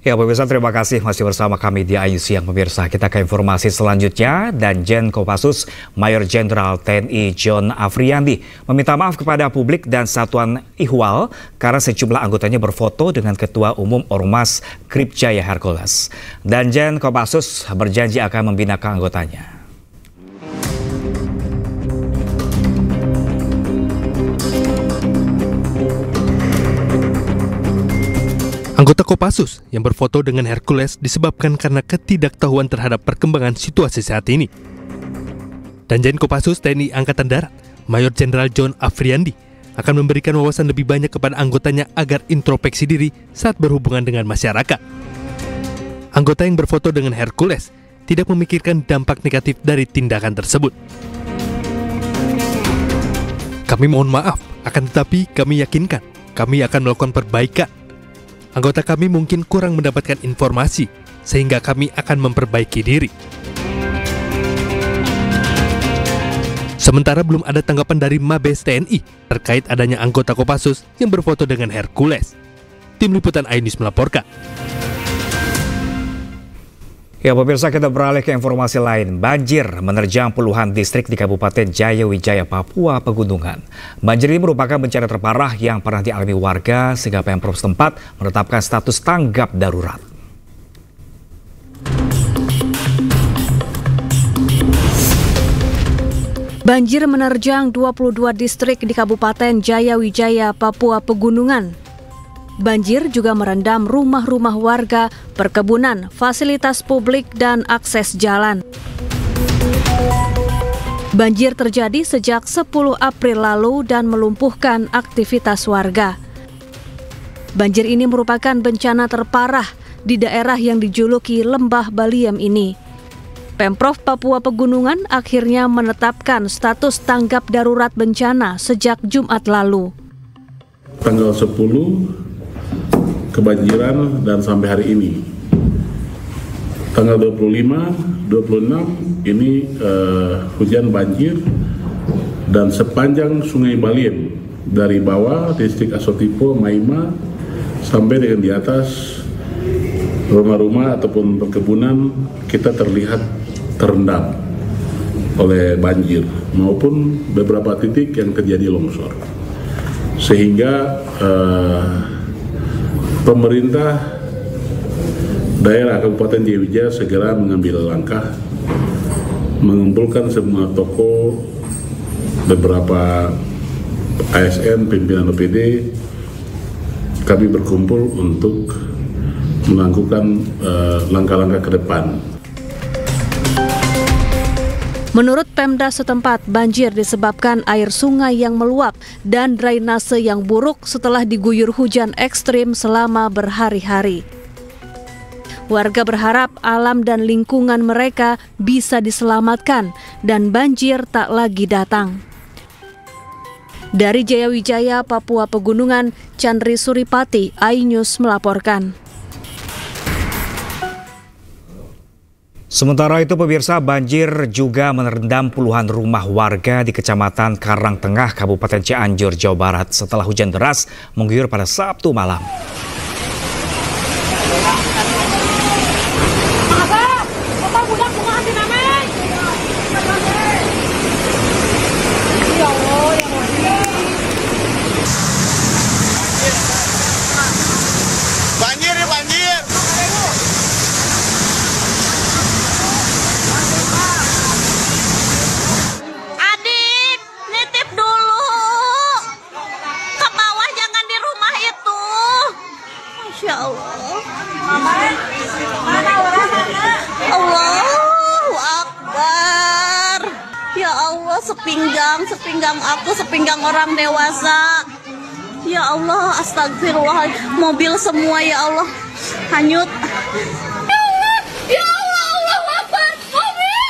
Ya pemirsa, terima kasih masih bersama kami di Ayu Siang pemirsa. Kita ke informasi selanjutnya. Danjen Kopassus Mayor Jenderal TNI John Afriandi meminta maaf kepada publik dan Satuan Ihwal karena sejumlah anggotanya berfoto dengan Ketua Umum Ormas Kripjaya Hercules. Danjen Kopassus berjanji akan membinakan anggotanya. Anggota Kopassus yang berfoto dengan Hercules disebabkan karena ketidaktahuan terhadap perkembangan situasi saat ini. Danjen Kopassus TNI Angkatan Darat, Mayor Jenderal John Afriandi, akan memberikan wawasan lebih banyak kepada anggotanya agar introspeksi diri saat berhubungan dengan masyarakat. Anggota yang berfoto dengan Hercules tidak memikirkan dampak negatif dari tindakan tersebut. Kami mohon maaf, akan tetapi kami yakinkan kami akan melakukan perbaikan. Anggota kami mungkin kurang mendapatkan informasi, sehingga kami akan memperbaiki diri. Sementara belum ada tanggapan dari Mabes TNI terkait adanya anggota Kopassus yang berfoto dengan Hercules. Tim Liputan Ayu News melaporkan. Ya pemirsa, kita beralih ke informasi lain. Banjir menerjang puluhan distrik di Kabupaten Jayawijaya, Papua Pegunungan. Banjir ini merupakan bencana terparah yang pernah dialami warga sehingga Pemprov setempat menetapkan status tanggap darurat. Banjir menerjang 22 distrik di Kabupaten Jayawijaya, Papua Pegunungan. Banjir juga merendam rumah-rumah warga, perkebunan, fasilitas publik, dan akses jalan. Banjir terjadi sejak 10 April lalu dan melumpuhkan aktivitas warga. Banjir ini merupakan bencana terparah di daerah yang dijuluki Lembah Baliem ini. Pemprov Papua Pegunungan akhirnya menetapkan status tanggap darurat bencana sejak Jumat lalu. Tanggal 10 kebanjiran dan sampai hari ini. Tanggal 25, 26 ini hujan banjir dan sepanjang Sungai Baliem dari bawah distrik Asotipo, Maima sampai dengan di atas rumah-rumah ataupun perkebunan kita terlihat terendam oleh banjir maupun beberapa titik yang terjadi longsor. Sehingga pemerintah daerah Kabupaten Jayawijaya segera mengambil langkah mengumpulkan semua toko, beberapa ASN, pimpinan OPD. Kami berkumpul untuk melakukan langkah-langkah ke depan. Menurut Pemda setempat, banjir disebabkan air sungai yang meluap dan drainase yang buruk setelah diguyur hujan ekstrim selama berhari-hari. Warga berharap alam dan lingkungan mereka bisa diselamatkan dan banjir tak lagi datang. Dari Jayawijaya, Papua Pegunungan, Chandri Suripati, Ayu News melaporkan. Sementara itu pemirsa, banjir juga merendam puluhan rumah warga di Kecamatan Karangtengah, Kabupaten Cianjur, Jawa Barat setelah hujan deras mengguyur pada Sabtu malam. Ya Allah. Allahu Akbar. Ya Allah, sepinggang aku, sepinggang orang dewasa. Ya Allah, astagfirullah. Mobil semua ya Allah hanyut. Ya Allah, Allahu Akbar. Mobil.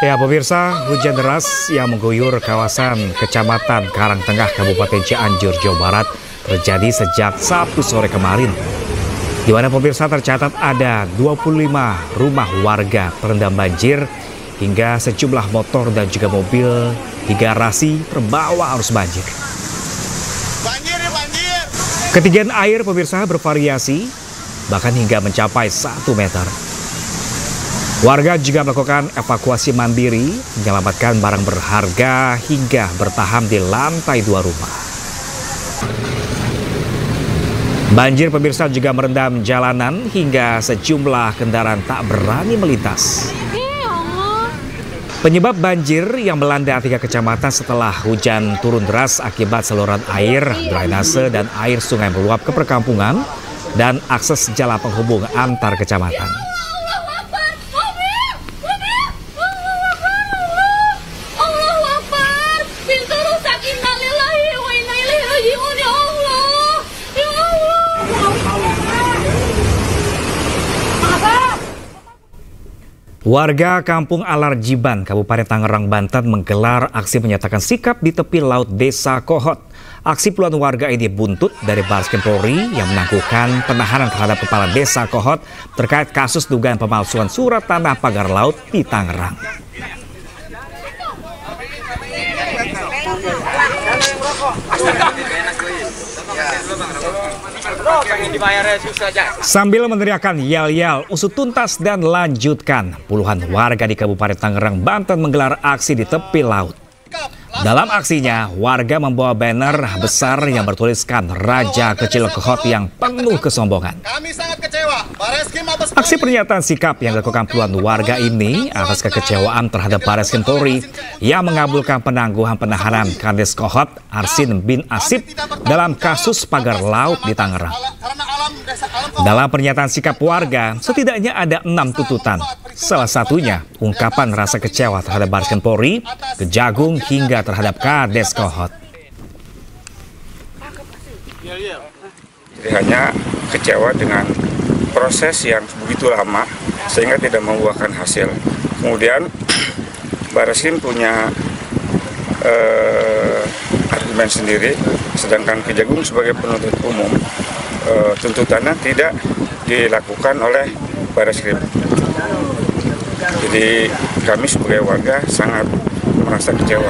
Ya pemirsa, hujan deras yang mengguyur kawasan Kecamatan Karangtengah, Kabupaten Cianjur, Jawa Barat terjadi sejak Sabtu sore kemarin, di mana pemirsa tercatat ada 25 rumah warga terendam banjir hingga sejumlah motor dan juga mobil di garasi terbawa arus banjir. Ketinggian air pemirsa bervariasi, bahkan hingga mencapai 1 meter. Warga juga melakukan evakuasi mandiri, menyelamatkan barang berharga hingga bertahan di lantai 2 rumah. Banjir pemirsa juga merendam jalanan hingga sejumlah kendaraan tak berani melintas. Penyebab banjir yang melanda 3 kecamatan setelah hujan turun deras akibat saluran air, drainase dan air sungai meluap ke perkampungan dan akses jalan penghubung antar kecamatan. Warga Kampung Alarjiban, Kabupaten Tangerang, Banten menggelar aksi menyatakan sikap di tepi laut Desa Kohot. Aksi puluhan warga ini buntut dari Bareskrim Polri yang menangguhkan penahanan terhadap Kepala Desa Kohot terkait kasus dugaan pemalsuan surat tanah pagar laut di Tangerang. Sambil meneriakan yel-yel, usut tuntas dan lanjutkan, puluhan warga di Kabupaten Tangerang, Banten menggelar aksi di tepi laut. Dalam aksinya, warga membawa banner besar yang bertuliskan Raja Kecil Kohot yang penuh kesombongan. Aksi pernyataan sikap yang dilakukan puluhan warga ini atas kekecewaan terhadap Bareskrim Polri yang mengabulkan penangguhan penahanan Kades Kohot Arsin bin Asip dalam kasus pagar laut di Tangerang. Dalam pernyataan sikap warga, setidaknya ada 6 tuntutan. Salah satunya ungkapan rasa kecewa terhadap Bareskrim Polri, Kejagung hingga terhadap Kades Kohot. Jadi hanya kecewa dengan proses yang begitu lama sehingga tidak membuahkan hasil. Kemudian Bareskrim punya argumen sendiri, sedangkan Kejagung sebagai penuntut umum tuntutannya tidak dilakukan oleh Bareskrim. Jadi kami sebagai warga sangat merasa kecewa.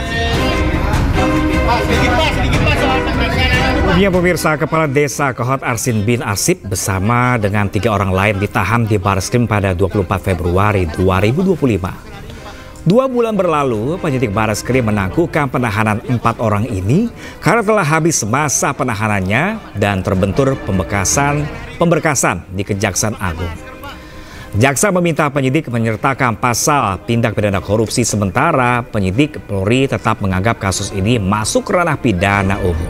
Kemudian pemirsa, Kepala Desa Kohot Arsin bin Asip bersama dengan 3 orang lain ditahan di Bareskrim pada 24 Februari 2025. 2 bulan berlalu, penyidik Bareskrim menangguhkan penahanan 4 orang ini karena telah habis masa penahanannya dan terbentur pemberkasan di Kejaksaan Agung. Jaksa meminta penyidik menyertakan pasal tindak pidana korupsi, sementara penyidik Polri tetap menganggap kasus ini masuk ranah pidana umum.